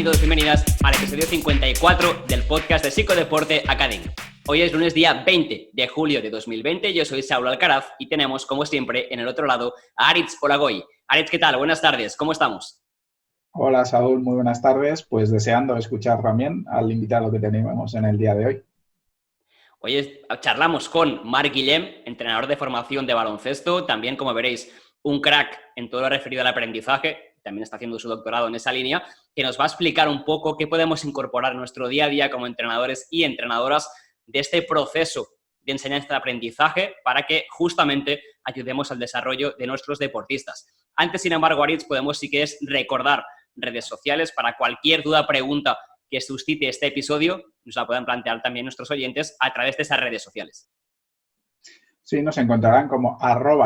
Bienvenidos, bienvenidas al episodio 54 del podcast de Psicodeporte Academy. Hoy es lunes día 20 de julio de 2020, yo soy Saulo Alcaraz y tenemos, como siempre, en el otro lado a Aritz Olagoy. Aritz, ¿qué tal? Buenas tardes, ¿cómo estamos? Hola, Saúl, muy buenas tardes. Pues deseando escuchar también al invitado que tenemos en el día de hoy. Hoy charlamos con Marc Guillem, entrenador de formación de baloncesto, también, como veréis, un crack en todo lo referido al aprendizaje, también está haciendo su doctorado en esa línea, que nos va a explicar un poco qué podemos incorporar en nuestro día a día como entrenadores y entrenadoras de este proceso de enseñanza de aprendizaje para que justamente ayudemos al desarrollo de nuestros deportistas. Antes, sin embargo, Aritz, podemos, si quieres, recordar redes sociales para cualquier duda, pregunta que suscite este episodio, nos la puedan plantear también nuestros oyentes a través de esas redes sociales. Sí, nos encontrarán como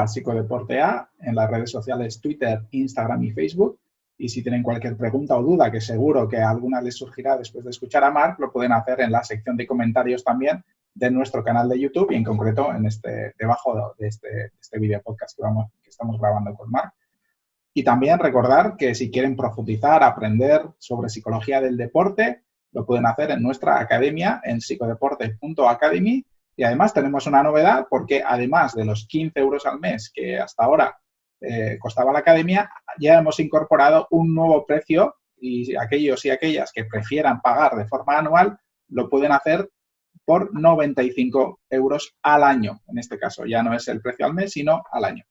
@psicodeportea en las redes sociales Twitter, Instagram y Facebook. Y si tienen cualquier pregunta o duda, que seguro que alguna les surgirá después de escuchar a Marc, lo pueden hacer en la sección de comentarios también de nuestro canal de YouTube y en concreto en debajo de este video podcast que estamos grabando con Marc. Y también recordar que si quieren profundizar, aprender sobre psicología del deporte, lo pueden hacer en nuestra academia en psicodeporte.academy. Y además tenemos una novedad porque además de los 15 euros al mes que hasta ahora costaba la academia, ya hemos incorporado un nuevo precio y aquellos y aquellas que prefieran pagar de forma anual lo pueden hacer por 95 euros al año. En este caso ya no es el precio al mes, sino al año.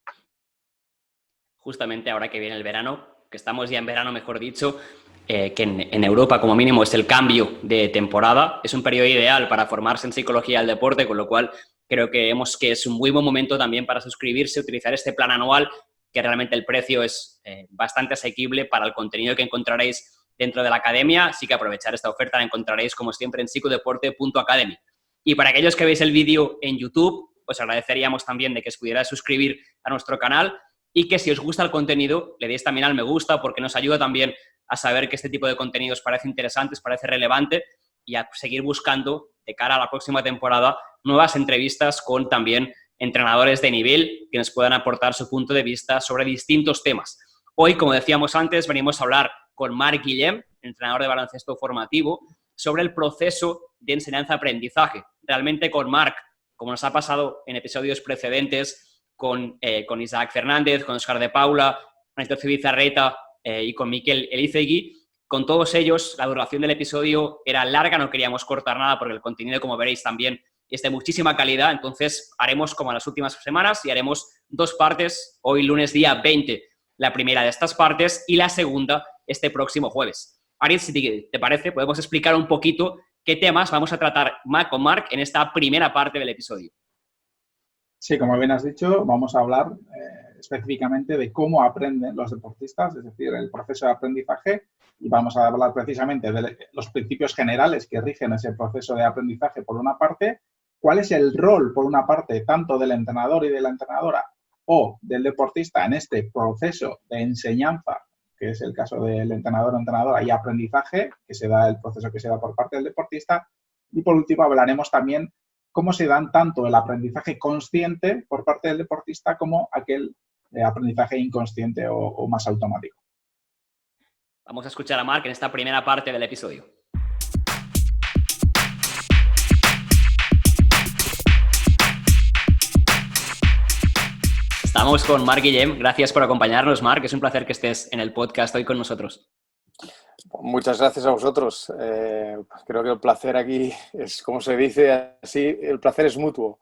Justamente ahora que viene el verano, que estamos ya en verano, mejor dicho, que en Europa como mínimo es el cambio de temporada, es un periodo ideal para formarse en psicología del deporte, con lo cual creo que es un muy buen momento también para suscribirse, utilizar este plan anual, que realmente el precio es bastante asequible para el contenido que encontraréis dentro de la academia, así que aprovechar esta oferta la encontraréis como siempre en psicodeporte.academy. Y para aquellos que veis el vídeo en YouTube, os agradeceríamos también de que os pudierais suscribir a nuestro canal y que si os gusta el contenido le deis también al me gusta porque nos ayuda también a saber que este tipo de contenido os parece interesante, os parece relevante y a seguir buscando de cara a la próxima temporada nuevas entrevistas con también entrenadores de nivel que nos puedan aportar su punto de vista sobre distintos temas. Hoy, como decíamos antes, venimos a hablar con Marc Guillem, entrenador de baloncesto formativo, sobre el proceso de enseñanza-aprendizaje. Realmente con Marc, como nos ha pasado en episodios precedentes, con Isaac Fernández, con Óscar de Paula, con Ignacio Bizarreta y con Miquel Elizegui. Con todos ellos, la duración del episodio era larga, no queríamos cortar nada porque el contenido, como veréis, también es de muchísima calidad. Entonces, haremos como en las últimas semanas y haremos dos partes. Hoy, lunes día 20, la primera de estas partes y la segunda este próximo jueves. Aritz, si te parece, podemos explicar un poquito qué temas vamos a tratar con Marc en esta primera parte del episodio. Sí, como bien has dicho, vamos a hablar específicamente de cómo aprenden los deportistas, es decir, el proceso de aprendizaje, y vamos a hablar precisamente de los principios generales que rigen ese proceso de aprendizaje por una parte, cuál es el rol por una parte tanto del entrenador y de la entrenadora o del deportista en este proceso de enseñanza, que es el caso del entrenador o entrenadora, y aprendizaje, que se da el proceso que se da por parte del deportista, y por último hablaremos también cómo se dan tanto el aprendizaje consciente por parte del deportista como aquel aprendizaje inconsciente o más automático. Vamos a escuchar a Marc en esta primera parte del episodio. Estamos con Marc Guillem. Gracias por acompañarnos, Marc. Es un placer que estés en el podcast hoy con nosotros. Muchas gracias a vosotros. Creo que el placer aquí es, como se dice así, el placer es mutuo.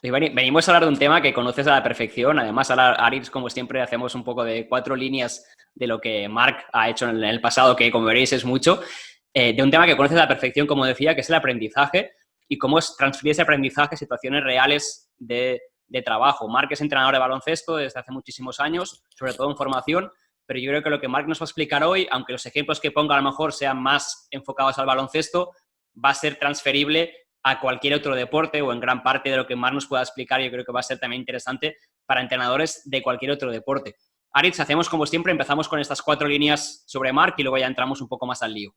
Venimos a hablar de un tema que conoces a la perfección. Además, Aritz, como siempre, hacemos un poco de 4 líneas de lo que Marc ha hecho en el pasado, que como veréis es mucho. De un tema que conoces a la perfección, como decía, que es el aprendizaje y cómo es transferir ese aprendizaje a situaciones reales de trabajo. Marc es entrenador de baloncesto desde hace muchísimos años, sobre todo en formación. Pero yo creo que lo que Marc nos va a explicar hoy, aunque los ejemplos que ponga a lo mejor sean más enfocados al baloncesto, va a ser transferible a cualquier otro deporte o en gran parte de lo que Marc nos pueda explicar. Yo creo que va a ser también interesante para entrenadores de cualquier otro deporte. Aritz, hacemos como siempre, empezamos con estas 4 líneas sobre Marc y luego ya entramos un poco más al lío.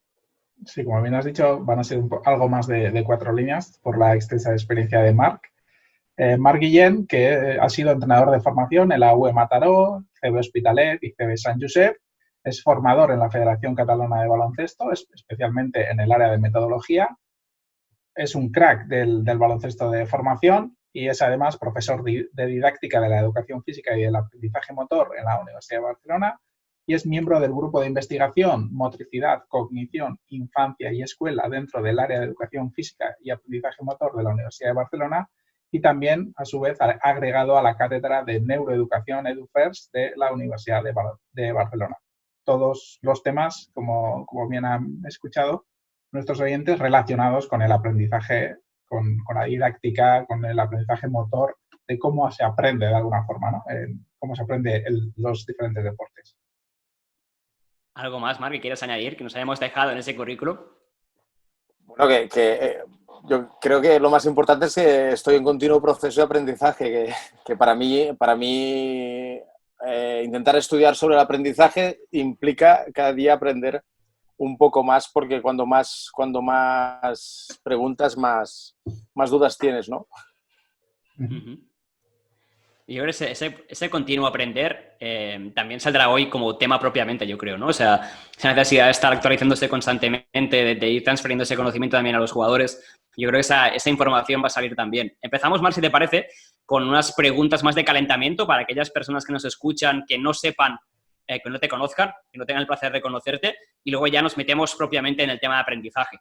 Sí, como bien has dicho, van a ser algo más de 4 líneas por la extensa experiencia de Marc. Marc Guillem, que ha sido entrenador de formación en la UE Mataró, CB Hospitalet y CB Sant Josep, Es formador en la Federación Catalana de Baloncesto, especialmente en el área de metodología. Es un crack del baloncesto de formación y es además profesor de didáctica de la educación física y del aprendizaje motor en la Universidad de Barcelona y es miembro del grupo de investigación Motricidad, Cognición, Infancia y Escuela dentro del área de educación física y aprendizaje motor de la Universidad de Barcelona y también, a su vez, ha agregado a la cátedra de Neuroeducación EduFirst de la Universidad de Barcelona. Todos los temas, como bien han escuchado nuestros oyentes, relacionados con el aprendizaje, con la didáctica, con el aprendizaje motor, de cómo se aprende de alguna forma, ¿no? Cómo se aprende los diferentes deportes. ¿Algo más, Marc, que quieras añadir, que nos hayamos dejado en ese currículo? Bueno, yo creo que lo más importante es que estoy en continuo proceso de aprendizaje, que para mí intentar estudiar sobre el aprendizaje implica cada día aprender un poco más, porque cuando más preguntas, más dudas tienes, ¿no? Uh-huh. Y yo creo que ese continuo aprender también saldrá hoy como tema propiamente, yo creo, ¿no? O sea, esa necesidad de estar actualizándose constantemente, de ir transfiriendo ese conocimiento también a los jugadores. Yo creo que esa información va a salir también. Empezamos, Marc, si te parece, con unas preguntas más de calentamiento para aquellas personas que nos escuchan, que no sepan, que no te conozcan, que no tengan el placer de conocerte, y luego ya nos metemos propiamente en el tema de aprendizaje.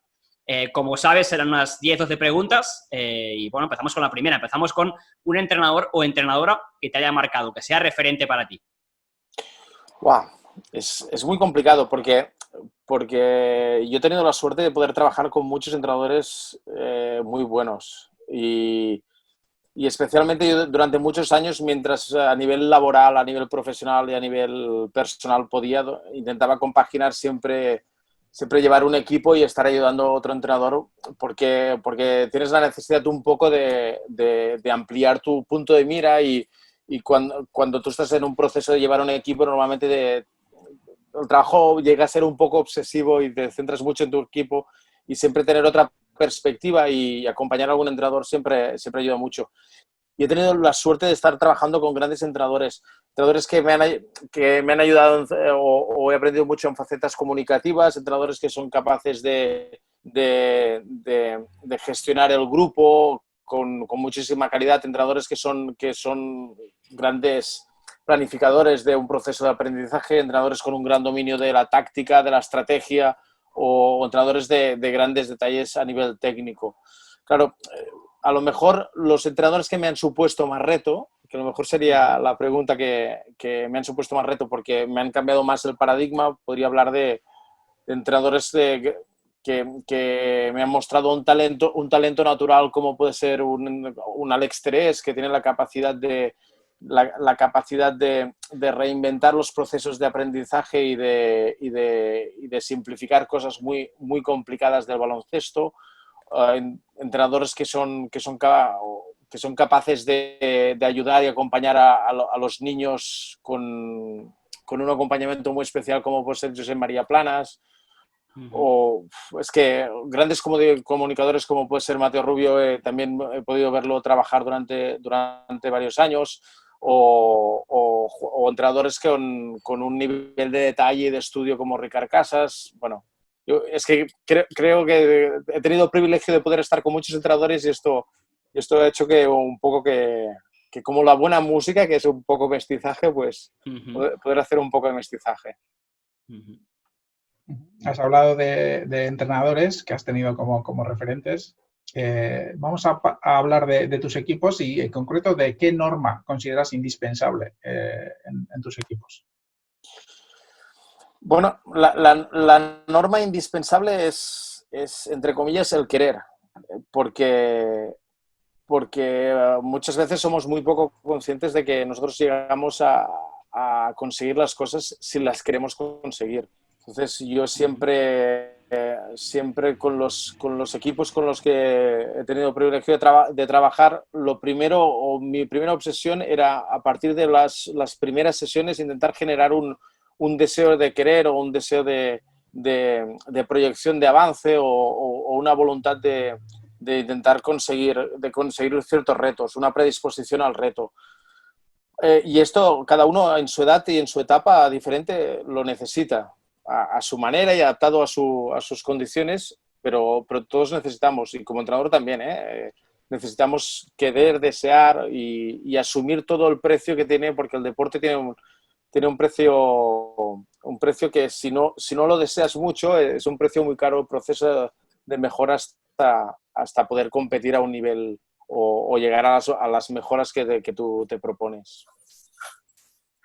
Como sabes, serán unas 10 o 12 preguntas y bueno, empezamos con la primera. Empezamos con un entrenador o entrenadora que te haya marcado, que sea referente para ti. Wow, es muy complicado porque yo he tenido la suerte de poder trabajar con muchos entrenadores muy buenos y especialmente yo durante muchos años, mientras a nivel laboral, a nivel profesional y a nivel personal intentaba compaginar siempre llevar un equipo y estar ayudando a otro entrenador porque tienes la necesidad un poco de ampliar tu punto de mira y cuando tú estás en un proceso de llevar un equipo, normalmente el trabajo llega a ser un poco obsesivo y te centras mucho en tu equipo y siempre tener otra perspectiva y acompañar a algún entrenador siempre ayuda mucho. Y he tenido la suerte de estar trabajando con grandes entrenadores que me han ayudado o he aprendido mucho en facetas comunicativas, entrenadores que son capaces de gestionar el grupo con muchísima calidad, entrenadores que son grandes planificadores de un proceso de aprendizaje, entrenadores con un gran dominio de la táctica, de la estrategia o entrenadores de grandes detalles a nivel técnico. Claro, a lo mejor los entrenadores que me han supuesto más reto, que a lo mejor sería la pregunta que me han supuesto más reto porque me han cambiado más el paradigma, podría hablar de entrenadores que me han mostrado un talento natural como puede ser un Alex Terés, que tiene la capacidad de reinventar los procesos de aprendizaje y de simplificar cosas muy, muy complicadas del baloncesto. Entrenadores que son capaces de ayudar y acompañar a los niños con un acompañamiento muy especial como puede ser Josep María Planas. O es que grandes comunicadores como puede ser Mateo Rubio, también he podido verlo trabajar durante varios años, o entrenadores con un nivel de detalle y de estudio como Ricard Casas. Bueno, es que creo que he tenido el privilegio de poder estar con muchos entrenadores y esto ha hecho que un poco que como la buena música, que es un poco mestizaje, pues poder hacer un poco de mestizaje. Has hablado de entrenadores que has tenido como referentes. Vamos a hablar de tus equipos y en concreto de qué norma consideras indispensable en tus equipos. Bueno, la norma indispensable es, entre comillas, el querer, porque muchas veces somos muy poco conscientes de que nosotros llegamos a conseguir las cosas si las queremos conseguir. Entonces, yo siempre con los equipos con los que he tenido el privilegio de trabajar, lo primero o mi primera obsesión era, a partir de las primeras sesiones, intentar generar un deseo de querer o un deseo de proyección de avance o una voluntad de intentar conseguir ciertos retos, una predisposición al reto. Y esto, cada uno en su edad y en su etapa diferente lo necesita, a su manera y adaptado a sus condiciones, pero todos necesitamos, y como entrenador también, necesitamos querer, desear y asumir todo el precio que tiene, porque el deporte tiene un precio que si no lo deseas mucho, es un precio muy caro, el proceso de mejora hasta poder competir a un nivel o llegar a las mejoras que tú te propones.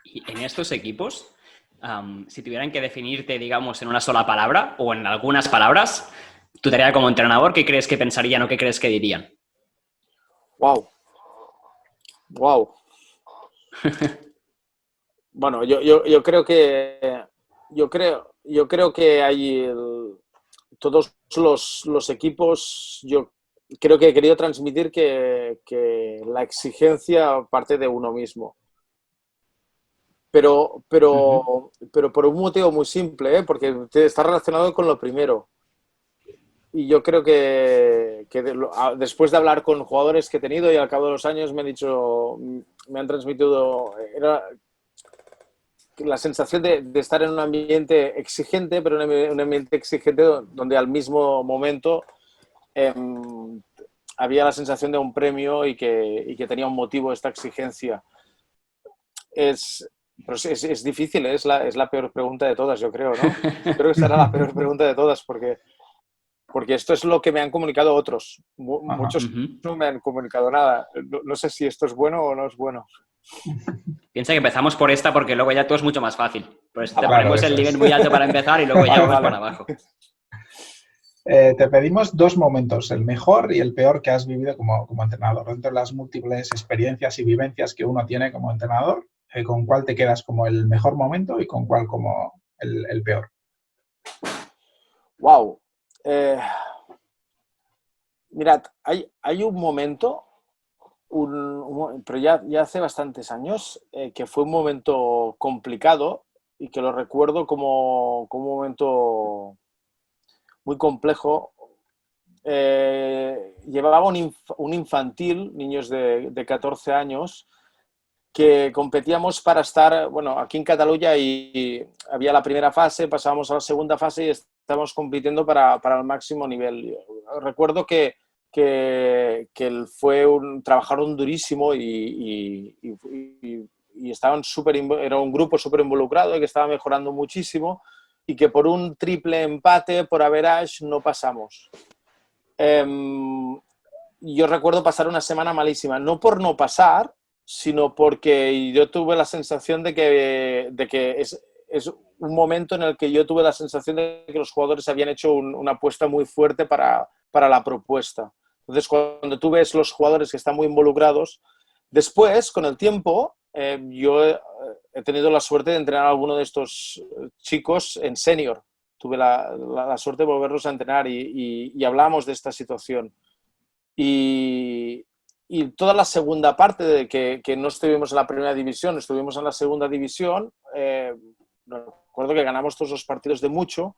Y en estos equipos, si tuvieran que definirte, digamos, en una sola palabra o en algunas palabras, tu tarea como entrenador, ¿qué crees que pensarían o qué crees que dirían? ¡Wow! ¡Wow! Bueno, yo creo que hay todos los equipos. Yo creo que he querido transmitir que la exigencia parte de uno mismo. Pero por un motivo muy simple, ¿eh? Porque está relacionado con lo primero. Y yo creo que después de hablar con jugadores que he tenido y al cabo de los años me han transmitido la sensación de estar en un ambiente exigente, pero un ambiente exigente donde al mismo momento había la sensación de un premio y que tenía un motivo esta exigencia. Pero es difícil, es la peor pregunta de todas, yo creo, ¿no? Creo que será la peor pregunta de todas porque esto es lo que me han comunicado otros. Muchos no me han comunicado nada. No sé si esto es bueno o no es bueno. Piensa que empezamos por esta porque luego ya todo es mucho más fácil. Pues te Claro, ponemos el nivel muy alto para empezar y luego ya vamos para abajo. Te pedimos 2 momentos, el mejor y el peor que has vivido como entrenador. Dentro de las múltiples experiencias y vivencias que uno tiene como entrenador, ¿con cuál te quedas como el mejor momento y con cuál como el peor? ¡Wow! Mirad, hay un momento, pero ya hace bastantes años, que fue un momento complicado y que lo recuerdo como un momento muy complejo. Llevaba un infantil, niños de 14 años, que competíamos para estar, bueno, aquí en Cataluña y había la primera fase, pasábamos a la segunda fase y estábamos compitiendo para el máximo nivel. Recuerdo que trabajaron durísimo y estaban era un grupo súper involucrado y que estaba mejorando muchísimo y que por un triple empate, por average, no pasamos. Yo recuerdo pasar una semana malísima, no por no pasar, sino porque yo tuve la sensación de que es un momento en el que yo tuve la sensación de que los jugadores habían hecho una apuesta muy fuerte para la propuesta. Entonces, cuando tú ves los jugadores que están muy involucrados, después, con el tiempo, yo he tenido la suerte de entrenar a alguno de estos chicos en senior. Tuve la suerte de volverlos a entrenar y hablamos de esta situación. Y toda la segunda parte de que no estuvimos en la primera división, estuvimos en la segunda división, recuerdo que ganamos todos los partidos de mucho,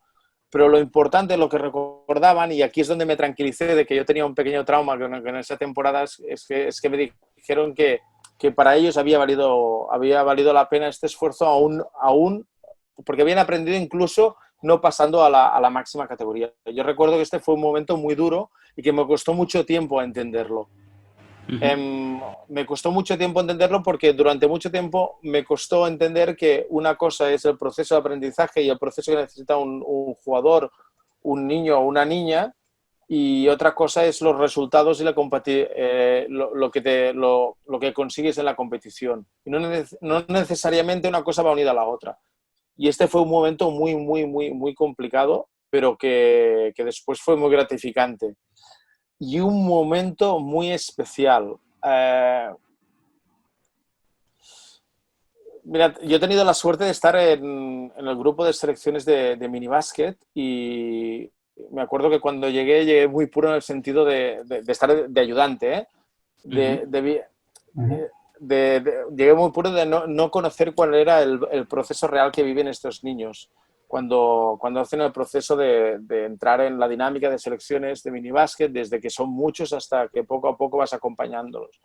pero lo importante, lo que recordaban, y aquí es donde me tranquilicé de que yo tenía un pequeño trauma en esa temporada, es que me dijeron que para ellos había valido la pena este esfuerzo aún porque habían aprendido incluso no pasando a la máxima categoría. Yo recuerdo que este fue un momento muy duro y que me costó mucho tiempo entenderlo. Me costó mucho tiempo entenderlo porque durante mucho tiempo me costó entender que una cosa es el proceso de aprendizaje y el proceso que necesita un jugador, un niño o una niña, y otra cosa es los resultados y lo que consigues en la competición. Y no necesariamente una cosa va unida a la otra. Y este fue un momento muy, muy, muy, muy complicado, pero que después fue muy gratificante. Y un momento muy especial. Mira, yo he tenido la suerte de estar en el grupo de selecciones de minibásquet y me acuerdo que cuando llegué muy puro en el sentido de estar de ayudante, ¿eh? Llegué muy puro de no conocer cuál era el proceso real que viven estos niños cuando hacen el proceso de entrar en la dinámica de selecciones de minibásquet, desde que son muchos hasta que poco a poco vas acompañándolos.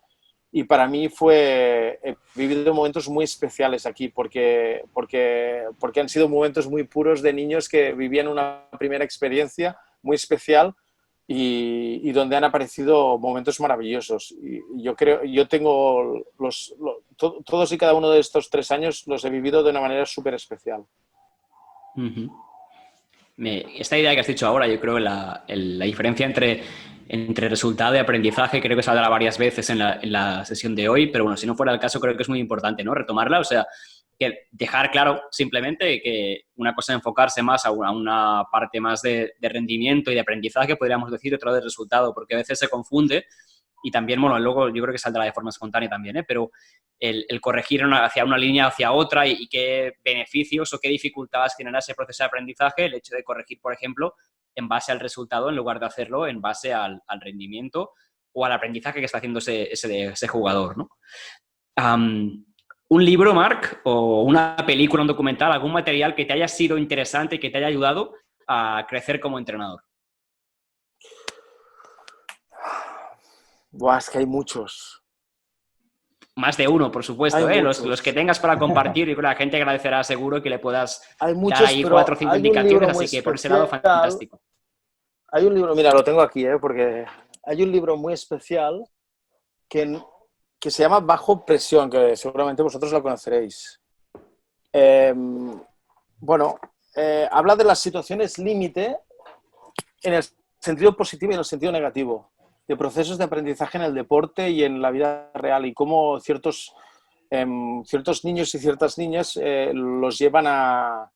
Y para mí he vivido momentos muy especiales aquí porque han sido momentos muy puros de niños que vivían una primera experiencia muy especial y donde han aparecido momentos maravillosos. Y yo tengo todos y cada uno de estos 3 años los he vivido de una manera súper especial. Ujú. Esta idea que has dicho ahora, yo creo que la diferencia entre resultado y aprendizaje creo que se hablará varias veces en la sesión de hoy, pero bueno, si no fuera el caso creo que es muy importante, ¿no? Retomarla, o sea, que dejar claro simplemente que una cosa es enfocarse más a una parte más de rendimiento y de aprendizaje, podríamos decir, otra de resultado, porque a veces se confunde y también, bueno, luego yo creo que saldrá de forma espontánea también, ¿eh? Pero el corregir hacia una línea hacia otra y qué beneficios o qué dificultades genera ese proceso de aprendizaje, el hecho de corregir, por ejemplo, en base al resultado en lugar de hacerlo en base al rendimiento o al aprendizaje que está haciendo ese jugador, ¿no? Un libro, Marc, o una película, un documental, algún material que te haya sido interesante y que te haya ayudado a crecer como entrenador. Buah, es que hay muchos. Más de uno, por supuesto, Hay ¿eh? muchos. Los que tengas para compartir, y la gente agradecerá seguro que le puedas Hay dar muchos, ahí pero 4 o 5 hay un indicaciones, libro muy así que por ese lado, especial. fantástico. Hay un libro, mira, lo tengo aquí, porque hay un libro muy especial que se llama Bajo Presión, que seguramente vosotros lo conoceréis. Habla de las situaciones límite en el sentido positivo y en el sentido negativo, de procesos de aprendizaje en el deporte y en la vida real, y cómo ciertos niños y ciertas niñas los llevan a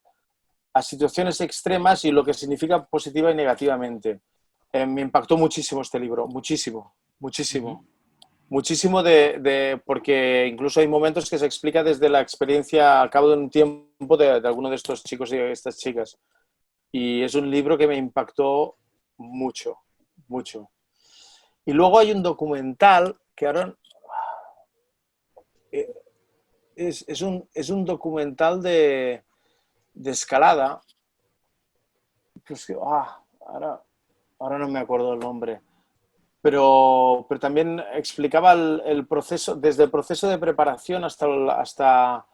situaciones extremas y lo que significa positiva y negativamente. Me impactó muchísimo este libro, muchísimo, muchísimo. Muchísimo porque incluso hay momentos que se explica desde la experiencia al cabo de un tiempo de alguno de estos chicos y de estas chicas. Y es un libro que me impactó mucho, mucho. Y luego hay un documental que ahora es un documental de escalada. Pues que, ahora no me acuerdo el nombre. Pero también explicaba el proceso, desde el proceso de preparación hasta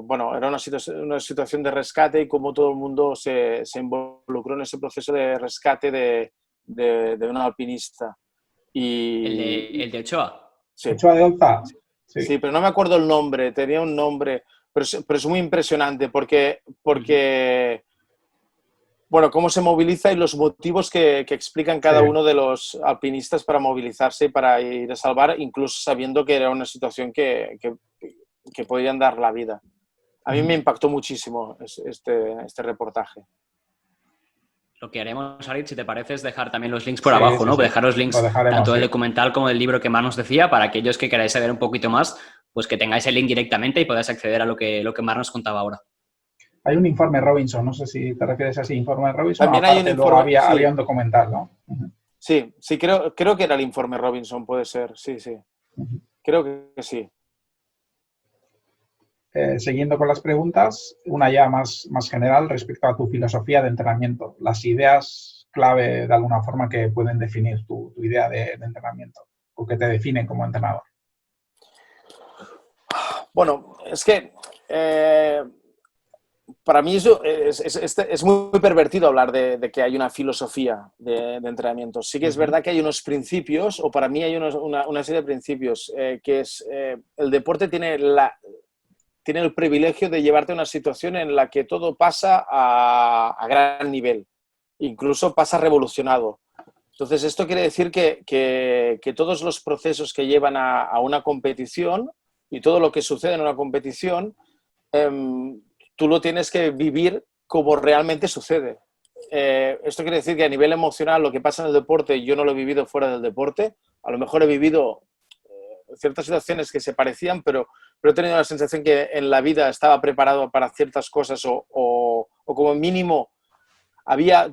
bueno, era una situación de rescate y cómo todo el mundo se involucró en ese proceso de rescate de un alpinista. El de Ochoa. Sí. Ochoa de Olza. Sí, pero no me acuerdo el nombre, tenía un nombre, pero es muy impresionante porque bueno, cómo se moviliza y los motivos que explican cada uno de los alpinistas para movilizarse y para ir a salvar, incluso sabiendo que era una situación que podían dar la vida. A mí me impactó muchísimo este reportaje. Lo que haremos, Arit, si te parece, es dejar también los links por abajo, ¿no? Sí. Dejar los links tanto del documental como del libro que Mar nos decía, para aquellos que queráis saber un poquito más, pues que tengáis el link directamente y podáis acceder a lo que Mar nos contaba ahora. Hay un informe Robinson, no sé si te refieres a ese informe Robinson. También aparte, hay un luego informe, había un documental, ¿no? Sí, creo que era el informe Robinson, puede ser, sí. Creo que sí. Siguiendo con las preguntas, una ya más general respecto a tu filosofía de entrenamiento, las ideas clave de alguna forma que pueden definir tu idea de entrenamiento o que te definen como entrenador. Bueno, es que para mí eso es muy pervertido hablar de que hay una filosofía de entrenamiento. Sí que es verdad que hay unos principios, o para mí hay una serie de principios, que es el deporte tiene el privilegio de llevarte a una situación en la que todo pasa a gran nivel, incluso pasa revolucionado. Entonces, esto quiere decir que todos los procesos que llevan a una competición y todo lo que sucede en una competición, tú lo tienes que vivir como realmente sucede. Esto quiere decir que a nivel emocional lo que pasa en el deporte yo no lo he vivido fuera del deporte. A lo mejor he vivido ciertas situaciones que se parecían, pero he tenido la sensación que en la vida estaba preparado para ciertas cosas o como mínimo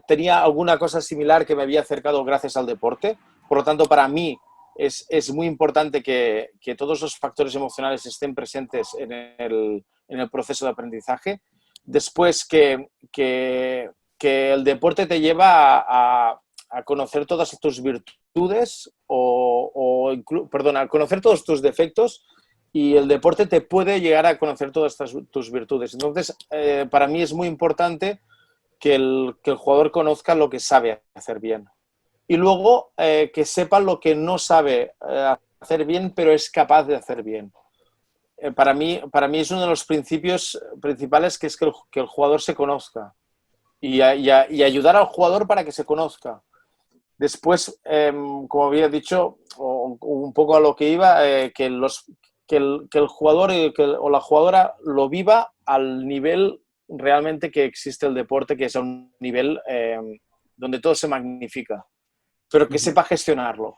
tenía alguna cosa similar que me había acercado gracias al deporte. Por lo tanto, para mí es muy importante que todos los factores emocionales estén presentes en el proceso de aprendizaje. Después que el deporte te lleva a a conocer todas tus virtudes perdón, a conocer todos tus defectos, y el deporte te puede llegar a conocer todas tus virtudes. Entonces, para mí es muy importante que el jugador conozca lo que sabe hacer bien. Y luego que sepa lo que no sabe hacer bien, pero es capaz de hacer bien. Para mí es uno de los principios principales, que es que el jugador se conozca. Y ayudar al jugador para que se conozca. Después, como había dicho, o un poco a lo que iba, que el jugador o la jugadora lo viva al nivel realmente que existe el deporte, que es a un nivel donde todo se magnifica, pero que sepa gestionarlo.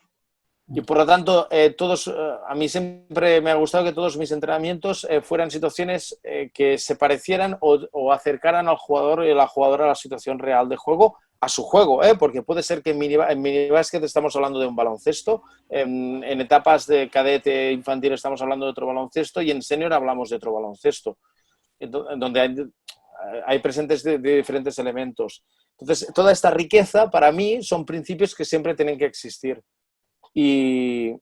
Y por lo tanto, a mí siempre me ha gustado que todos mis entrenamientos fueran situaciones que se parecieran o acercaran al jugador y a la jugadora a la situación real de juego, a su juego, porque puede ser que en minibásquet estamos hablando de un baloncesto, en etapas de cadete infantil estamos hablando de otro baloncesto, y en senior hablamos de otro baloncesto, donde hay presentes de diferentes elementos. Entonces, toda esta riqueza, para mí, son principios que siempre tienen que existir. Y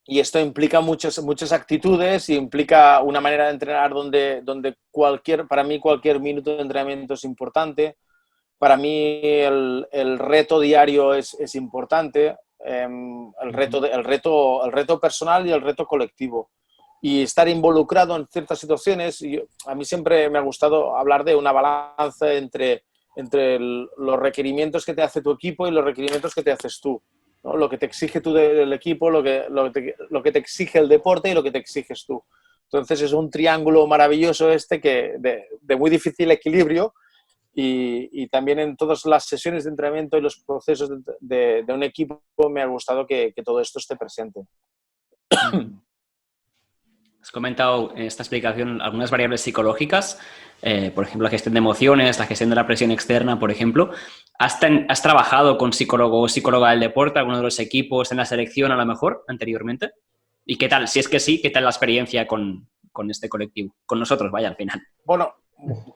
esto implica muchas actitudes, y implica una manera de entrenar donde para mí cualquier minuto de entrenamiento es importante. Para mí el reto diario es importante, el reto personal y el reto colectivo. Y estar involucrado en ciertas situaciones. A mí siempre me ha gustado hablar de una balanza entre los requerimientos que te hace tu equipo y los requerimientos que te haces tú, ¿no? Lo que te exige tú del equipo, lo que te exige el deporte y lo que te exiges tú. Entonces es un triángulo maravilloso de muy difícil equilibrio, y también en todas las sesiones de entrenamiento y los procesos de un equipo me ha gustado que todo esto esté presente. Has comentado en esta explicación algunas variables psicológicas, por ejemplo, la gestión de emociones, la gestión de la presión externa, por ejemplo. ¿Has trabajado con psicólogo o psicóloga del deporte, alguno de los equipos, en la selección a lo mejor, anteriormente? ¿Y qué tal? Si es que sí, ¿qué tal la experiencia con este colectivo? Con nosotros, vaya, al final. Bueno,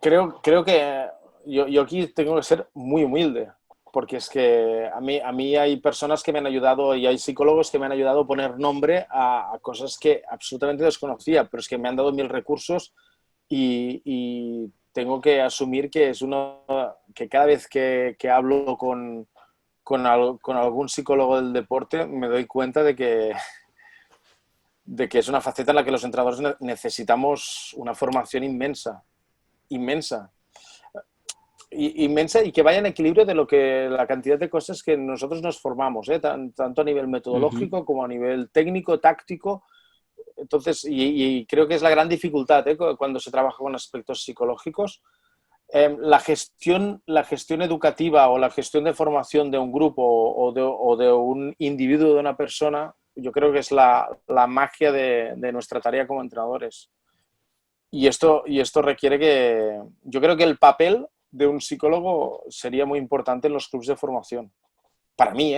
creo que yo aquí tengo que ser muy humilde, porque es que a mí hay personas que me han ayudado, y hay psicólogos que me han ayudado a poner nombre a cosas que absolutamente desconocía, pero es que me han dado 1000 recursos, y tengo que asumir que que cada vez que hablo con algún psicólogo del deporte me doy cuenta de que es una faceta en la que los entrenadores necesitamos una formación inmensa, y que vaya en equilibrio de la cantidad de cosas que nosotros nos formamos, tanto a nivel metodológico como a nivel técnico, táctico. Entonces, y creo que es la gran dificultad cuando se trabaja con aspectos psicológicos. La gestión educativa o la gestión de formación de un grupo o de un individuo, de una persona, yo creo que es la magia de nuestra tarea como entrenadores. Y esto requiere yo creo que el papel de un psicólogo sería muy importante en los clubes de formación. Para mí,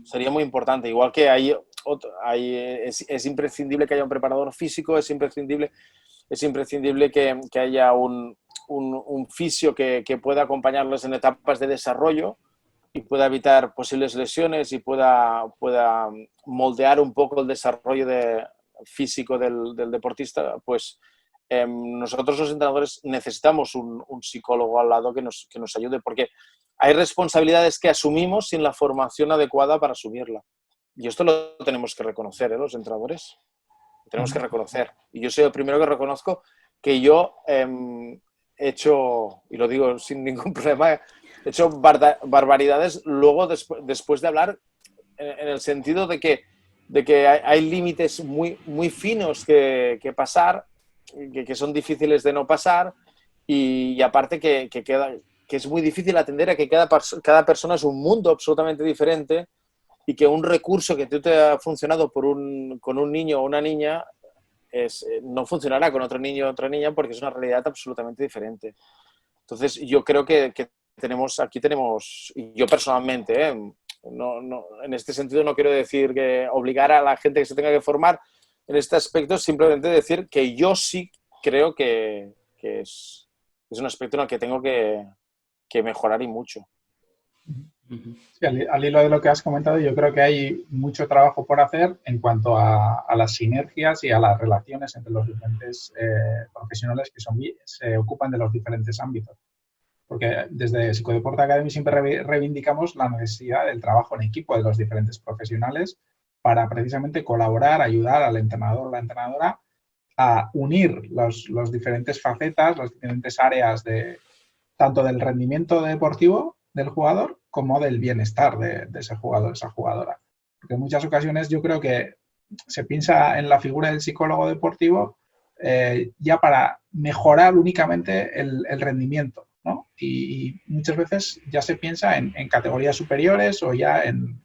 sería muy importante. Igual que es imprescindible que haya un preparador físico, es imprescindible que haya un fisio que pueda acompañarles en etapas de desarrollo y pueda evitar posibles lesiones y pueda moldear un poco el desarrollo físico del deportista. Pues nosotros los entrenadores necesitamos un psicólogo al lado que nos ayude, porque hay responsabilidades que asumimos sin la formación adecuada para asumirla. Y esto lo tenemos que reconocer, los entrenadores. Lo tenemos que reconocer. Y yo soy el primero que reconozco que yo he hecho, y lo digo sin ningún problema, he hecho barbaridades luego después de hablar, en el sentido de que hay límites muy, muy finos que pasar, que son difíciles de no pasar, y aparte que es muy difícil atender a que cada persona es un mundo absolutamente diferente, y que un recurso que te ha funcionado con un niño o una niña no funcionará con otro niño o otra niña, porque es una realidad absolutamente diferente. Entonces, yo creo que aquí tenemos, y yo personalmente, en este sentido no quiero decir que obligar a la gente que se tenga que formar en este aspecto, simplemente decir que yo sí creo que es un aspecto en el que tengo que mejorar, y mucho. Ujú. Sí, al hilo de lo que has comentado, yo creo que hay mucho trabajo por hacer en cuanto a las sinergias y a las relaciones entre los diferentes profesionales que se ocupan de los diferentes ámbitos. Porque desde Psicodeporte Academy siempre reivindicamos la necesidad del trabajo en equipo de los diferentes profesionales para precisamente colaborar, ayudar al entrenador o la entrenadora a unir los diferentes facetas, las diferentes áreas tanto del rendimiento deportivo del jugador como del bienestar de ese jugador, esa jugadora. Porque en muchas ocasiones yo creo que se piensa en la figura del psicólogo deportivo ya para mejorar únicamente el rendimiento, ¿no? Y muchas veces ya se piensa en categorías superiores o ya en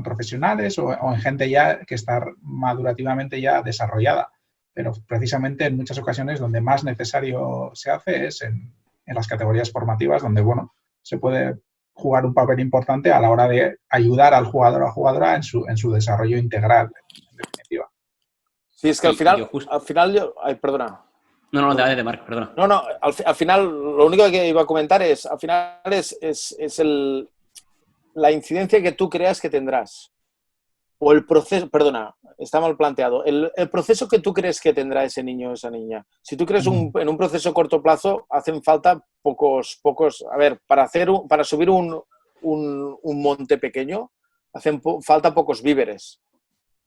profesionales o en gente ya que está madurativamente ya desarrollada. Pero precisamente en muchas ocasiones donde más necesario se hace es en las categorías formativas, donde, bueno, se puede jugar un papel importante a la hora de ayudar al jugador o a la jugadora en su desarrollo integral, en definitiva. Sí, es que Yo al final yo... Ay, perdona. No, no, de Marc, perdona. No, al final lo único que iba a comentar es, al final es la incidencia que tú creas que tendrás. O el proceso, perdona, está mal planteado. El proceso que tú crees que tendrá ese niño o esa niña. Si tú crees en un proceso a corto plazo, hacen falta pocos. A ver, para subir un monte pequeño, hacen falta pocos víveres.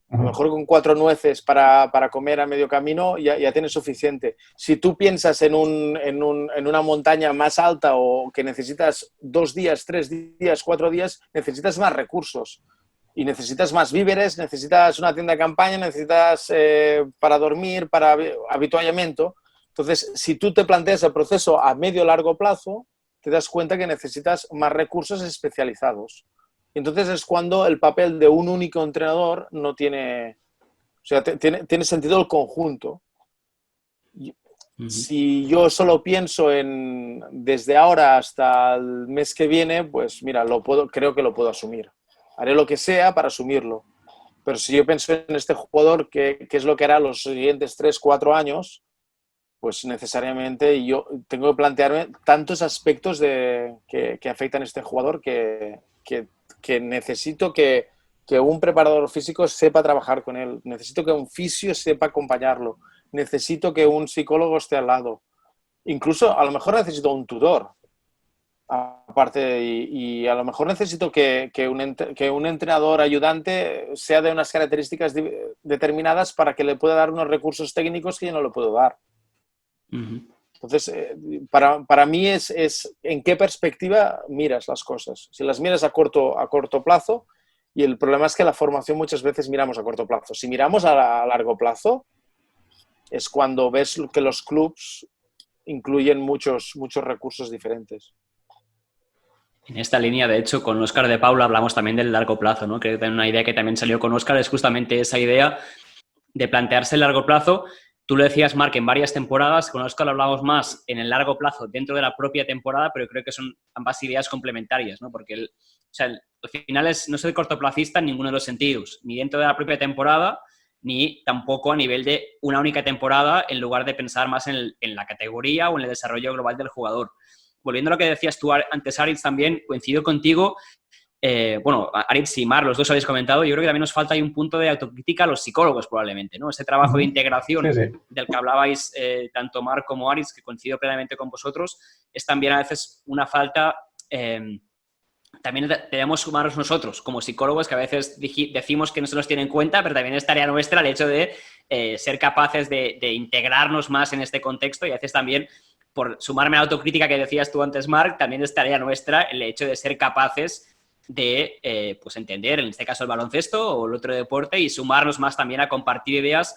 A lo mejor con 4 nueces para comer a medio camino ya tienes suficiente. Si tú piensas en una montaña más alta o que necesitas 2 días, 3 días, 4 días, necesitas más recursos. Y necesitas más víveres, necesitas una tienda de campaña, necesitas para dormir, para habituallamiento. Entonces, si tú te planteas el proceso a medio o largo plazo, te das cuenta que necesitas más recursos especializados. Y entonces es cuando el papel de un único entrenador no tiene... O sea, tiene sentido el conjunto. Si yo solo pienso en desde ahora hasta el mes que viene, pues mira, creo que lo puedo asumir. Haré lo que sea para asumirlo. Pero si yo pienso en este jugador, ¿qué es lo que hará los siguientes 3, 4 años? Pues necesariamente yo tengo que plantearme tantos aspectos que afectan a este jugador que necesito que un preparador físico sepa trabajar con él. Necesito que un fisio sepa acompañarlo. Necesito que un psicólogo esté al lado. Incluso a lo mejor necesito un tutor. Aparte, y a lo mejor necesito que un entrenador ayudante sea de unas características determinadas para que le pueda dar unos recursos técnicos que yo no le puedo dar. Entonces, para mí es en qué perspectiva miras las cosas. Si las miras a corto plazo, y el problema es que la formación muchas veces miramos a corto plazo. Si miramos a largo plazo, es cuando ves que los clubs incluyen muchos recursos diferentes. En esta línea, de hecho, con Óscar de Paula hablamos también del largo plazo, ¿no? Que una idea que también salió con Óscar es justamente esa idea de plantearse el largo plazo. Tú lo decías, Marc, en varias temporadas, con Óscar hablamos más en el largo plazo dentro de la propia temporada, pero creo que son ambas ideas complementarias, ¿no? Porque al final no soy cortoplacista en ninguno de los sentidos, ni dentro de la propia temporada, ni tampoco a nivel de una única temporada, en lugar de pensar más en la categoría o en el desarrollo global del jugador. Volviendo a lo que decías tú antes, Aritz, también coincido contigo. Bueno, Aritz y Mar, los dos habéis comentado, yo creo que también nos falta ahí un punto de autocrítica a los psicólogos probablemente, ¿no? Ese trabajo de integración del que hablabais tanto Mar como Aritz, que coincido plenamente con vosotros, es también a veces una falta... también debemos sumarnos nosotros como psicólogos, que a veces decimos que no se nos tiene en cuenta, pero también es tarea nuestra el hecho de ser capaces de integrarnos más en este contexto, y a veces también, por sumarme a la autocrítica que decías tú antes, Marc, también es tarea nuestra el hecho de ser capaces de pues entender, en este caso el baloncesto o el otro deporte, y sumarnos más también a compartir ideas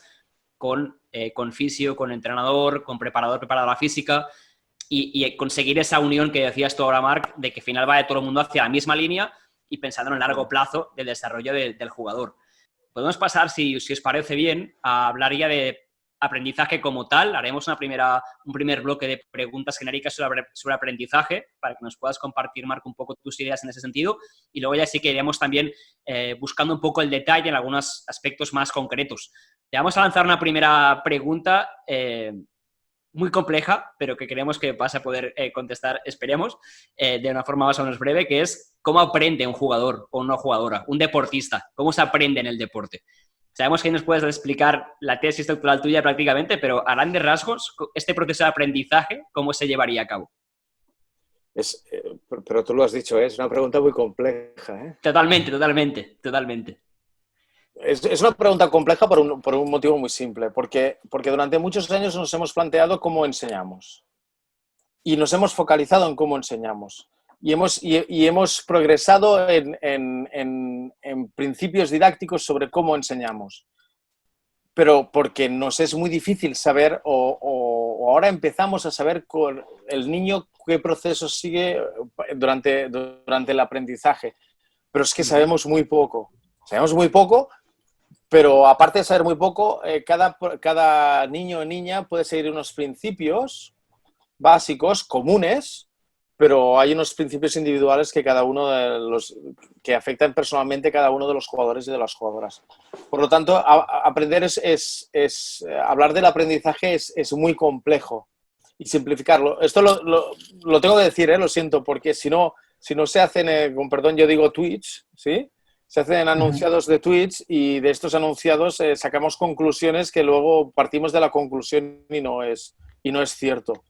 con fisio, con entrenador, con preparadora física, y conseguir esa unión que decías tú ahora, Marc, de que al final va de todo el mundo hacia la misma línea y pensando en el largo plazo del desarrollo del jugador. Podemos pasar, si os parece bien, a hablar ya de aprendizaje como tal. Haremos un primer bloque de preguntas genéricas sobre aprendizaje para que nos puedas compartir, Marc, un poco tus ideas en ese sentido, y luego ya sí que iremos también buscando un poco el detalle en algunos aspectos más concretos. Te vamos a lanzar una primera pregunta muy compleja, pero que creemos que vas a poder contestar, esperemos, de una forma más o menos breve, que es cómo aprende un jugador o una jugadora, un deportista, cómo se aprende en el deporte. Sabemos que nos puedes explicar la tesis doctoral tuya prácticamente, pero a grandes rasgos, este proceso de aprendizaje, ¿cómo se llevaría a cabo? Pero tú lo has dicho, es una pregunta muy compleja, ¿eh? Totalmente. Es una pregunta compleja por un motivo muy simple, porque durante muchos años nos hemos planteado cómo enseñamos y nos hemos focalizado en cómo enseñamos y hemos progresado en principios didácticos sobre cómo enseñamos, pero porque nos es muy difícil saber o ahora empezamos a saber con el niño qué proceso sigue durante el aprendizaje, pero es que sabemos muy poco. Pero aparte de saber muy poco, cada niño o niña puede seguir unos principios básicos, comunes, pero hay unos principios individuales que que afectan personalmente a cada uno de los jugadores y de las jugadoras. Por lo tanto, aprender hablar del aprendizaje es muy complejo y simplificarlo. Esto lo tengo que decir, lo siento, porque si no se hacen, con perdón, yo digo tweets, ¿sí? Se hacen anunciados de tweets y de estos anunciados sacamos conclusiones que luego partimos de la conclusión y no es cierto.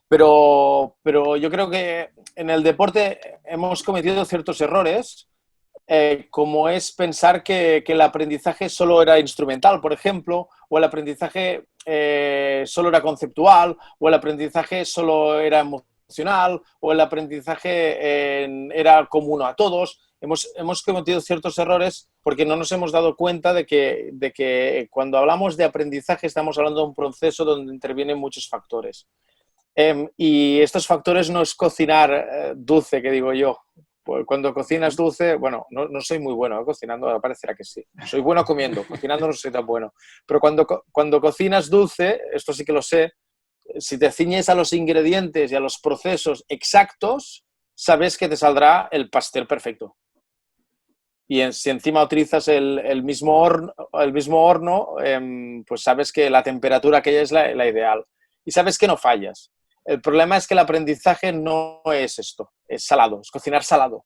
Pero yo creo que en el deporte hemos cometido ciertos errores, como es pensar que el aprendizaje solo era instrumental, por ejemplo, o el aprendizaje solo era conceptual, o el aprendizaje solo era emocional, o el aprendizaje era común a todos. Hemos cometido ciertos errores porque no nos hemos dado cuenta de que cuando hablamos de aprendizaje estamos hablando de un proceso donde intervienen muchos factores. Y estos factores no es cocinar dulce, que digo yo. Cuando cocinas dulce, bueno, no soy muy bueno cocinando, parecerá que sí. Soy bueno comiendo, cocinando no soy tan bueno. Pero cuando cocinas dulce, esto sí que lo sé, si te ciñes a los ingredientes y a los procesos exactos, sabes que te saldrá el pastel perfecto. Y si encima utilizas el mismo horno, pues sabes que la temperatura aquella es la ideal. Y sabes que no fallas. El problema es que el aprendizaje no es esto, es salado, es cocinar salado.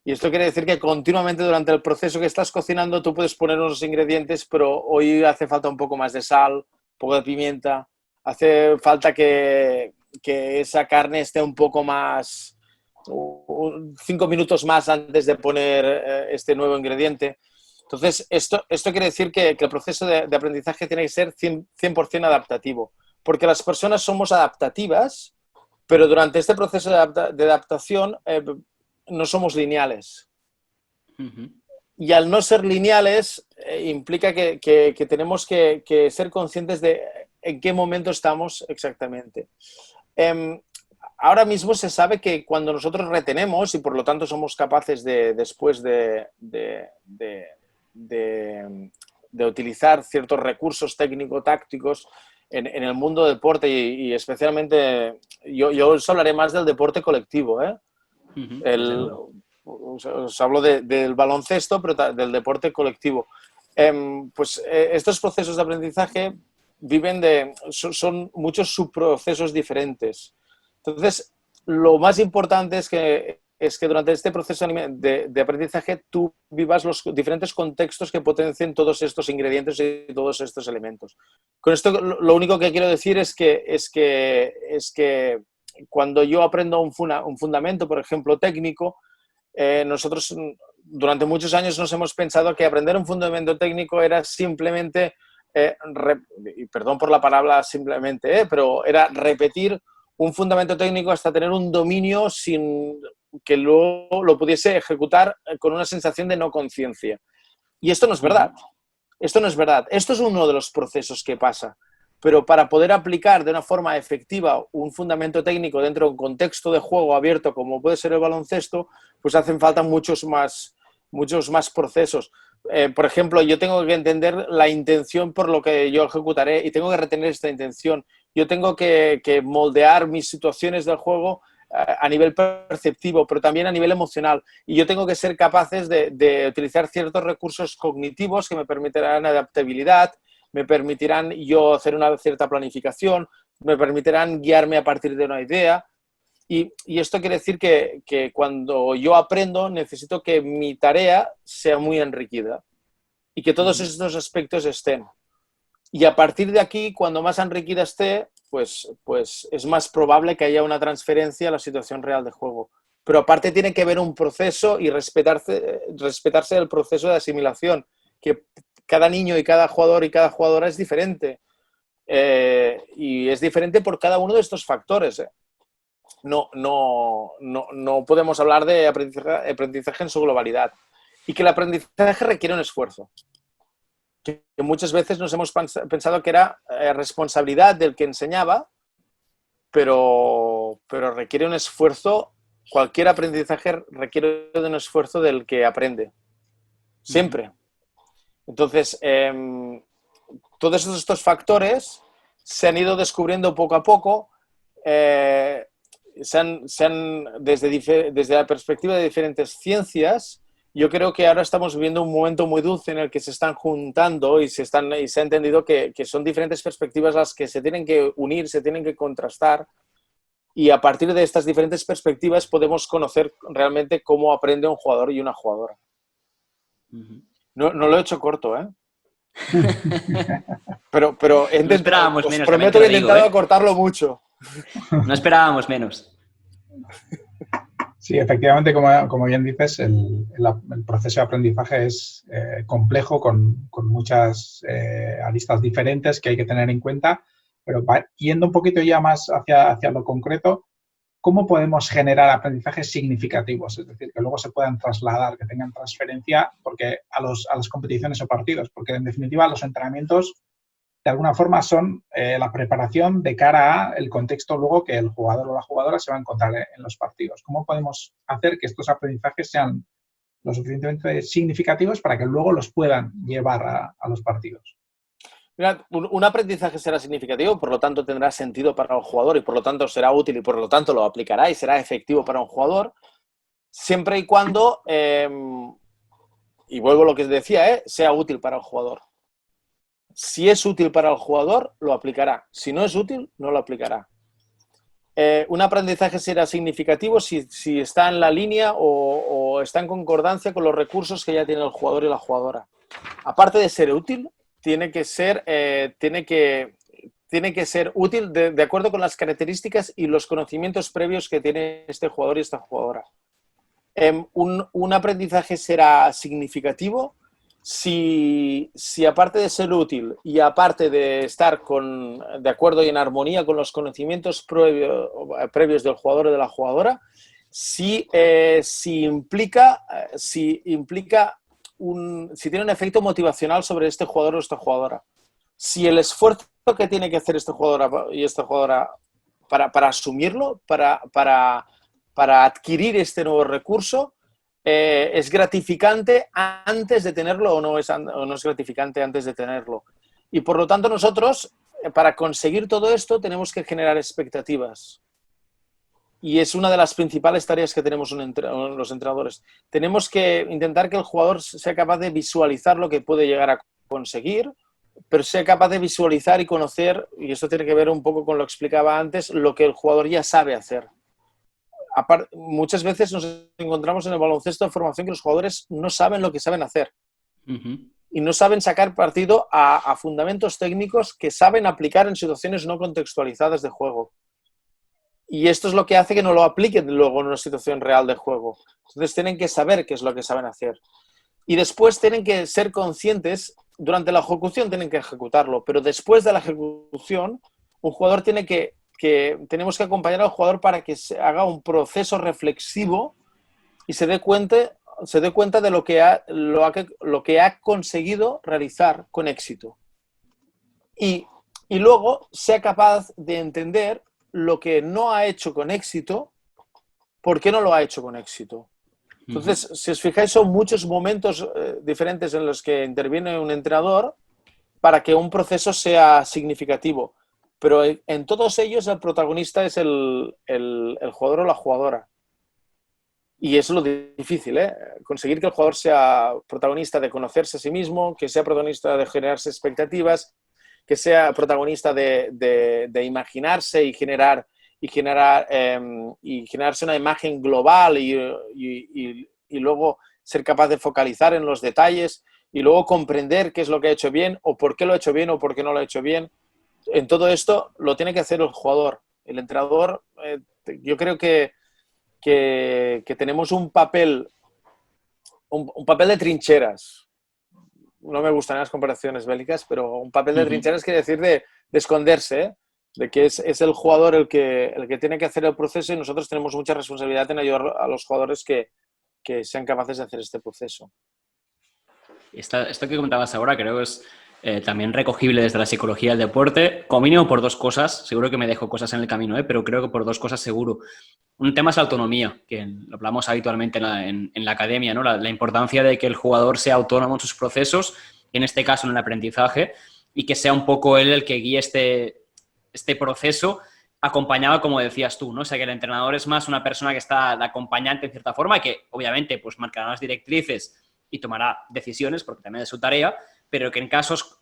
Y esto quiere decir que continuamente durante el proceso que estás cocinando tú puedes poner unos ingredientes, pero hoy hace falta un poco más de sal, un poco de pimienta, hace falta que esa carne esté un poco más, 5 minutos más antes de poner este nuevo ingrediente. Entonces, esto quiere decir que el proceso de aprendizaje tiene que ser 100% adaptativo. Porque las personas somos adaptativas, pero durante este proceso de adaptación no somos lineales. Y al no ser lineales implica que tenemos que ser conscientes de en qué momento estamos exactamente. Ahora mismo se sabe que cuando nosotros retenemos y por lo tanto somos capaces después de utilizar ciertos recursos técnico-tácticos en el mundo del deporte y especialmente yo os hablaré más del deporte colectivo, ¿eh? Os hablo del baloncesto, pero del deporte colectivo. Estos procesos de aprendizaje son muchos subprocesos diferentes. Entonces, lo más importante es que durante este proceso de aprendizaje tú vivas los diferentes contextos que potencien todos estos ingredientes y todos estos elementos. Con esto lo único que quiero decir es que cuando yo aprendo un fundamento, por ejemplo, técnico, nosotros durante muchos años nos hemos pensado que aprender un fundamento técnico era simplemente, y perdón por la palabra simplemente, pero era repetir un fundamento técnico hasta tener un dominio sin que luego lo pudiese ejecutar con una sensación de no conciencia. Y esto no es verdad. Esto no es verdad. Esto es uno de los procesos que pasa. Pero para poder aplicar de una forma efectiva un fundamento técnico dentro de un contexto de juego abierto como puede ser el baloncesto, pues hacen falta muchos más procesos. Por ejemplo, yo tengo que entender la intención por lo que yo ejecutaré y tengo que retener esta intención. Yo tengo que moldear mis situaciones del juego a nivel perceptivo, pero también a nivel emocional. Y yo tengo que ser capaces de utilizar ciertos recursos cognitivos que me permitirán adaptabilidad, me permitirán yo hacer una cierta planificación, me permitirán guiarme a partir de una idea. Y esto quiere decir que cuando yo aprendo necesito que mi tarea sea muy enriquecida y que todos estos aspectos estén. Y a partir de aquí, cuando más enriquecida esté, pues es más probable que haya una transferencia a la situación real de juego. Pero aparte tiene que haber un proceso y respetarse el proceso de asimilación, que cada niño y cada jugador y cada jugadora es diferente. Y es diferente por cada uno de estos factores. No podemos hablar de aprendizaje en su globalidad. Y que el aprendizaje requiere un esfuerzo. Que muchas veces nos hemos pensado que era responsabilidad del que enseñaba, pero requiere un esfuerzo. Cualquier aprendizaje requiere de un esfuerzo del que aprende. Siempre. Entonces, todos estos factores se han ido descubriendo poco a poco. Desde la perspectiva de diferentes ciencias, yo creo que ahora estamos viviendo un momento muy dulce en el que se están juntando y se ha entendido que son diferentes perspectivas las que se tienen que unir, se tienen que contrastar, y a partir de estas diferentes perspectivas podemos conocer realmente cómo aprende un jugador y una jugadora. No lo he hecho corto, ¿eh? pero he intentado, no esperábamos menos, prometo que he intentado acortarlo mucho. No esperábamos menos. Sí, efectivamente, como bien dices, el proceso de aprendizaje es complejo, con muchas aristas diferentes que hay que tener en cuenta, pero yendo un poquito ya más hacia lo concreto, ¿cómo podemos generar aprendizajes significativos? Es decir, que luego se puedan trasladar, que tengan transferencia a las competiciones o partidos, porque en definitiva los entrenamientos de alguna forma son la preparación de cara al contexto luego que el jugador o la jugadora se va a encontrar en los partidos. ¿Cómo podemos hacer que estos aprendizajes sean lo suficientemente significativos para que luego los puedan llevar a los partidos? Mira, un aprendizaje será significativo, por lo tanto tendrá sentido para el jugador y por lo tanto será útil y por lo tanto lo aplicará y será efectivo para un jugador, siempre y cuando, y vuelvo a lo que decía, sea útil para el jugador. Si es útil para el jugador, lo aplicará. Si no es útil, no lo aplicará. Un aprendizaje será significativo si está en la línea o está en concordancia con los recursos que ya tiene el jugador y la jugadora. Aparte de ser útil, tiene que ser útil de acuerdo con las características y los conocimientos previos que tiene este jugador y esta jugadora. Un aprendizaje será significativo si aparte de ser útil y aparte de estar de acuerdo y en armonía con los conocimientos previos del jugador o de la jugadora, si tiene un efecto motivacional sobre este jugador o esta jugadora. Si el esfuerzo que tiene que hacer este jugador y esta jugadora para asumirlo, para adquirir este nuevo recurso, es gratificante antes de tenerlo o no es gratificante antes de tenerlo. Y por lo tanto nosotros, para conseguir todo esto, tenemos que generar expectativas. Y es una de las principales tareas que tenemos los entrenadores. Tenemos que intentar que el jugador sea capaz de visualizar lo que puede llegar a conseguir, pero sea capaz de visualizar y conocer, y esto tiene que ver un poco con lo que explicaba antes, lo que el jugador ya sabe hacer. Muchas veces nos encontramos en el baloncesto de formación que los jugadores no saben lo que saben hacer. Y no saben sacar partido a fundamentos técnicos que saben aplicar en situaciones no contextualizadas de juego. Y esto es lo que hace que no lo apliquen luego en una situación real de juego. Entonces tienen que saber qué es lo que saben hacer. Y después tienen que ser conscientes, durante la ejecución tienen que ejecutarlo, pero después de la ejecución, un jugador tenemos que acompañar al jugador para que se haga un proceso reflexivo y se dé cuenta de lo que ha conseguido realizar con éxito. Y luego sea capaz de entender lo que no ha hecho con éxito, por qué no lo ha hecho con éxito. Entonces, si os fijáis, son muchos momentos diferentes en los que interviene un entrenador para que un proceso sea significativo. Pero en todos ellos el protagonista es el jugador o la jugadora. Y eso es lo difícil, ¿eh? Conseguir que el jugador sea protagonista de conocerse a sí mismo, que sea protagonista de generarse expectativas, protagonista de imaginarse y generarse una imagen global y luego ser capaz de focalizar en los detalles y luego comprender qué es lo que ha hecho bien o por qué lo ha hecho bien o por qué no lo ha hecho bien. En todo esto lo tiene que hacer el jugador. El entrenador, yo creo que tenemos un papel de trincheras. No me gustan las comparaciones bélicas, pero un papel de trincheras quiere decir de esconderse, ¿eh? De que es el jugador el que tiene que hacer el proceso y nosotros tenemos mucha responsabilidad en ayudar a los jugadores que sean capaces de hacer este proceso. Esto que comentabas ahora creo que es también recogible desde la psicología del deporte, como mínimo por dos cosas. Seguro que me dejo cosas en el camino, pero creo que por dos cosas seguro. Un tema es la autonomía, que lo hablamos habitualmente en la academia, ¿no? La importancia de que el jugador sea autónomo en sus procesos, en este caso en el aprendizaje, y que sea un poco él el que guíe este proceso acompañado, como decías tú, ¿no? O sea, que el entrenador es más una persona que está de acompañante en cierta forma, que obviamente pues marcará las directrices y tomará decisiones, porque también es su tarea, pero que en casos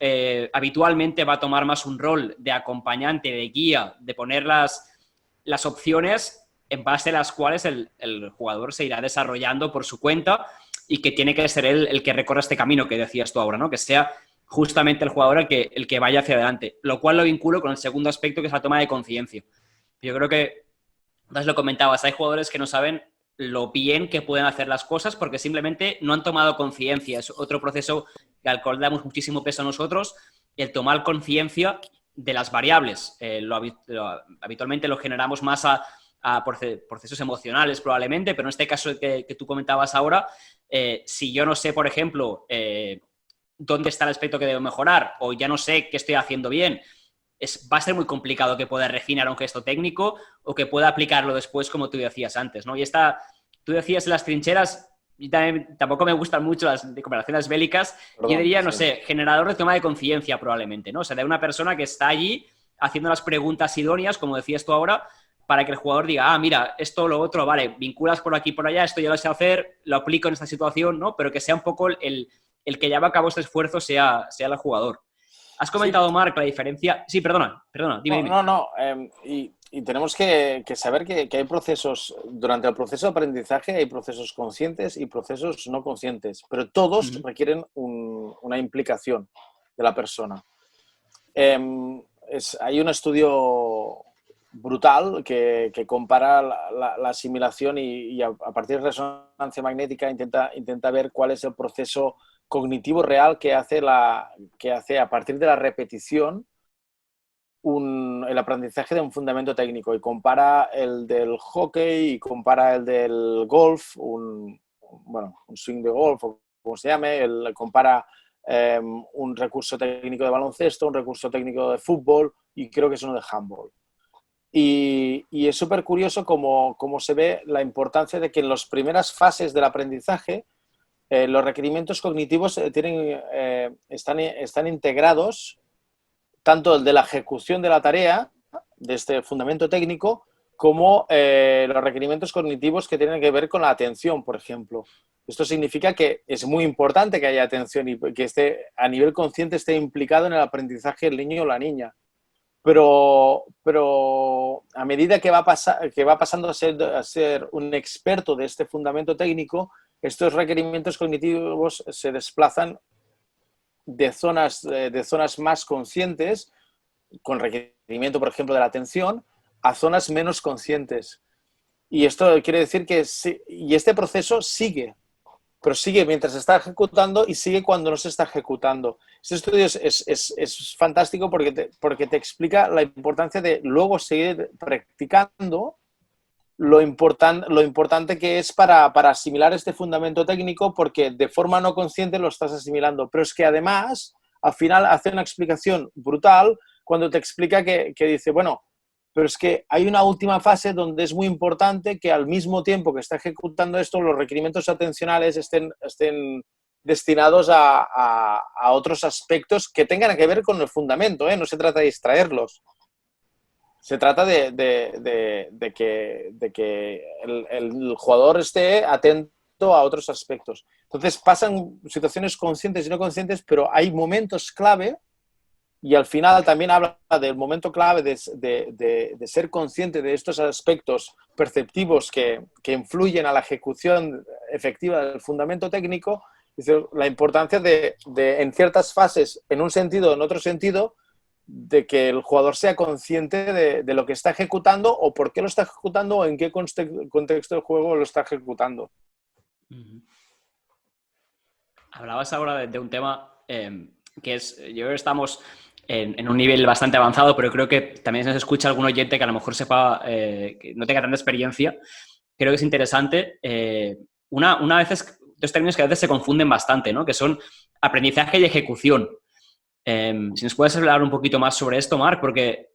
habitualmente va a tomar más un rol de acompañante, de guía, de poner las opciones en base a las cuales el jugador se irá desarrollando por su cuenta y que tiene que ser él el que recorra este camino que decías tú ahora, ¿no? Que sea justamente el jugador el que vaya hacia adelante, lo cual lo vinculo con el segundo aspecto, que es la toma de conciencia. Yo creo que, antes lo comentabas, hay jugadores que no saben lo bien que pueden hacer las cosas porque simplemente no han tomado conciencia. Es otro proceso al cual damos muchísimo peso a nosotros, el tomar conciencia de las variables. Habitualmente lo generamos más a procesos emocionales probablemente, pero en este caso que tú comentabas ahora, si yo no sé, por ejemplo, dónde está el aspecto que debo mejorar o ya no sé qué estoy haciendo bien, va a ser muy complicado que pueda refinar un gesto técnico o que pueda aplicarlo después, como tú decías antes, ¿no? Y tú decías las trincheras, y tampoco me gustan mucho las comparaciones bélicas. Perdón, yo diría, no sé, generador de toma de conciencia probablemente, ¿no? O sea, de una persona que está allí haciendo las preguntas idóneas, como decías tú ahora, para que el jugador diga, mira, esto, lo otro, vale, vinculas por aquí, por allá, esto ya lo sé hacer, lo aplico en esta situación, ¿no? Pero que sea un poco el que lleva a cabo este esfuerzo sea el jugador. Has comentado, sí, Marc, la diferencia... Sí, perdona, dime. No. Y tenemos que saber que hay procesos, durante el proceso de aprendizaje hay procesos conscientes y procesos no conscientes, pero todos requieren una implicación de la persona. Hay un estudio brutal que compara la asimilación y a partir de resonancia magnética intenta ver cuál es el proceso cognitivo real que hace a partir de la repetición el aprendizaje de un fundamento técnico y compara el del hockey y compara el del golf, un swing de golf o como se llame, compara un recurso técnico de baloncesto, un recurso técnico de fútbol y creo que es uno de handball. Y es súper curioso cómo se ve la importancia de que en las primeras fases del aprendizaje los requerimientos cognitivos están integrados, tanto el de la ejecución de la tarea, de este fundamento técnico, como los requerimientos cognitivos que tienen que ver con la atención, por ejemplo. Esto significa que es muy importante que haya atención y que a nivel consciente esté implicado en el aprendizaje el niño o la niña. Pero a medida que va pasando a ser un experto de este fundamento técnico, estos requerimientos cognitivos se desplazan de zonas más conscientes, con requerimiento, por ejemplo, de la atención, a zonas menos conscientes. Y esto quiere decir que este proceso sigue, pero sigue mientras se está ejecutando y sigue cuando no se está ejecutando. Este estudio es fantástico porque te explica la importancia de luego seguir practicando lo importante que es para asimilar este fundamento técnico, porque de forma no consciente lo estás asimilando. Pero es que además, al final hace una explicación brutal cuando te explica que dice, bueno, pero es que hay una última fase donde es muy importante que al mismo tiempo que está ejecutando esto, los requerimientos atencionales estén destinados a otros aspectos que tengan que ver con el fundamento, ¿eh? No se trata de distraerlos. Se trata de que el jugador esté atento a otros aspectos. Entonces pasan situaciones conscientes y no conscientes, pero hay momentos clave y al final también habla del momento clave de ser consciente de estos aspectos perceptivos que influyen a la ejecución efectiva del fundamento técnico. Dice la importancia de en ciertas fases, en un sentido o en otro sentido, de que el jugador sea consciente de lo que está ejecutando o por qué lo está ejecutando o en qué contexto del juego lo está ejecutando. Hablabas ahora de un tema que es, yo creo que estamos en un nivel bastante avanzado, pero creo que también se nos escucha algún oyente que a lo mejor sepa, que no tenga tanta experiencia. Creo que es interesante. Una veces, dos términos que a veces se confunden bastante, ¿no? Que son aprendizaje y ejecución. Si nos puedes hablar un poquito más sobre esto, Marc, porque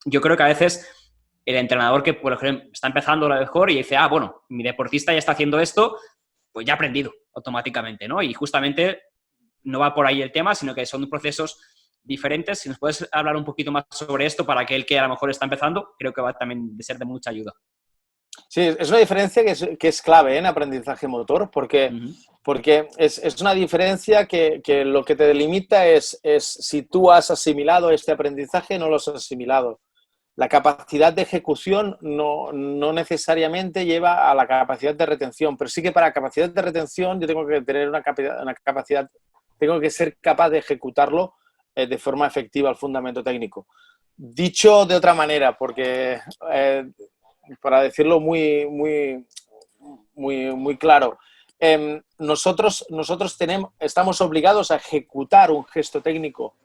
yo creo que a veces el entrenador que, por ejemplo, está empezando a lo mejor y dice, bueno, mi deportista ya está haciendo esto, pues ya ha aprendido automáticamente, ¿no? Y justamente no va por ahí el tema, sino que son procesos diferentes. Si nos puedes hablar un poquito más sobre esto para aquel que a lo mejor está empezando, creo que va también de ser de mucha ayuda. Sí, es una diferencia que es clave en aprendizaje motor, porque es una diferencia que lo que te delimita es si tú has asimilado este aprendizaje o no lo has asimilado. La capacidad de ejecución no necesariamente lleva a la capacidad de retención, pero sí que para capacidad de retención yo tengo que tener una capacidad, tengo que ser capaz de ejecutarlo de forma efectiva el fundamento técnico. Dicho de otra manera, porque para decirlo muy claro, nosotros estamos obligados a ejecutar un gesto técnico.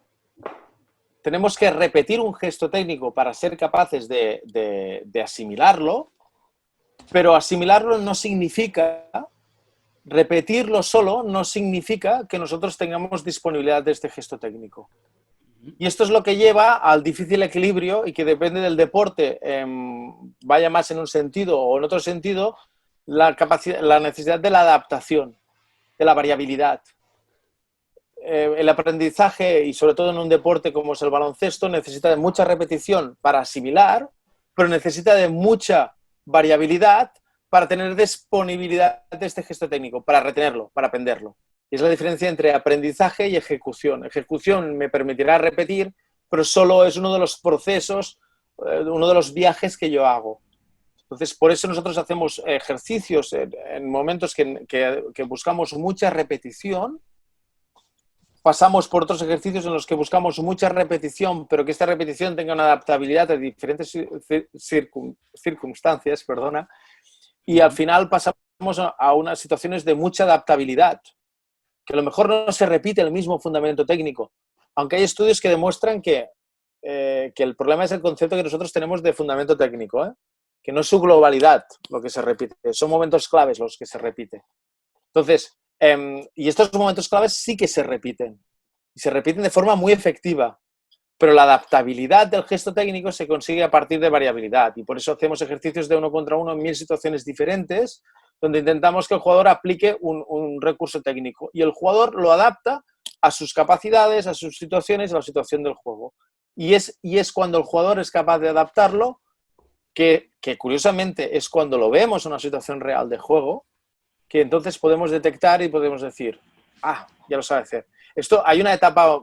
Tenemos que repetir un gesto técnico para ser capaces de asimilarlo, pero asimilarlo no significa, repetirlo solo no significa que nosotros tengamos disponibilidad de este gesto técnico. Y esto es lo que lleva al difícil equilibrio y que depende del deporte, vaya más en un sentido o en otro sentido, la necesidad de la adaptación, de la variabilidad. El aprendizaje, y sobre todo en un deporte como es el baloncesto, necesita de mucha repetición para asimilar, pero necesita de mucha variabilidad para tener disponibilidad de este gesto técnico, para retenerlo, para aprenderlo. Y es la diferencia entre aprendizaje y ejecución. Ejecución me permitirá repetir, pero solo es uno de los procesos, uno de los viajes que yo hago. Entonces, por eso nosotros hacemos ejercicios en momentos que buscamos mucha repetición. Pasamos por otros ejercicios en los que buscamos mucha repetición, pero que esta repetición tenga una adaptabilidad a diferentes circunstancias, y al final pasamos a unas situaciones de mucha adaptabilidad, que a lo mejor no se repite el mismo fundamento técnico, aunque hay estudios que demuestran que el problema es el concepto que nosotros tenemos de fundamento técnico, que no es su globalidad lo que se repite, son momentos claves los que se repite. Entonces, y estos momentos claves sí que se repiten, y se repiten de forma muy efectiva, pero la adaptabilidad del gesto técnico se consigue a partir de variabilidad, y por eso hacemos ejercicios de 1 contra 1 en 1000 situaciones diferentes, donde intentamos que el jugador aplique un recurso técnico, y el jugador lo adapta a sus capacidades, a sus situaciones, a la situación del juego. Y es cuando el jugador es capaz de adaptarlo, que curiosamente es cuando lo vemos en una situación real de juego, que entonces podemos detectar y podemos decir, ya lo sabe hacer. Hay una etapa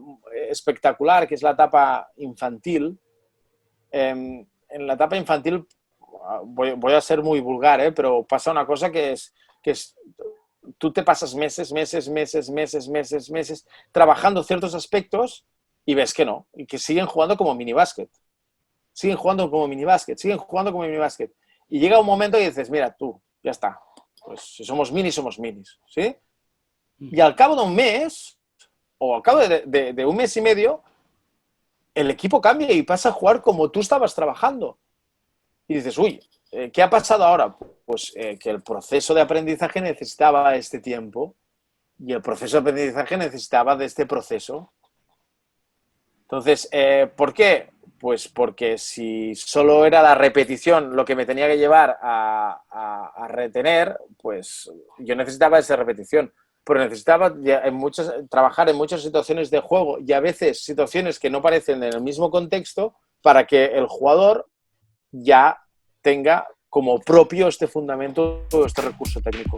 espectacular, que es la etapa infantil. En la etapa infantil, voy a ser muy vulgar, pero pasa una cosa que es tú te pasas meses trabajando ciertos aspectos y ves que no, y que siguen jugando como minibásquet. Y llega un momento y dices, mira, tú, ya está. Pues si somos minis, ¿sí? Y al cabo de un mes, o al cabo de un mes y medio, el equipo cambia y pasa a jugar como tú estabas trabajando. Y dices, uy, ¿qué ha pasado ahora? Pues que el proceso de aprendizaje necesitaba este tiempo y el proceso de aprendizaje necesitaba de este proceso. Entonces, ¿por qué? Pues porque si solo era la repetición lo que me tenía que llevar a retener, pues yo necesitaba esa repetición. Pero necesitaba trabajar en muchas situaciones de juego y a veces situaciones que no parecen en el mismo contexto para que el jugador ya tenga como propio este fundamento o este recurso técnico.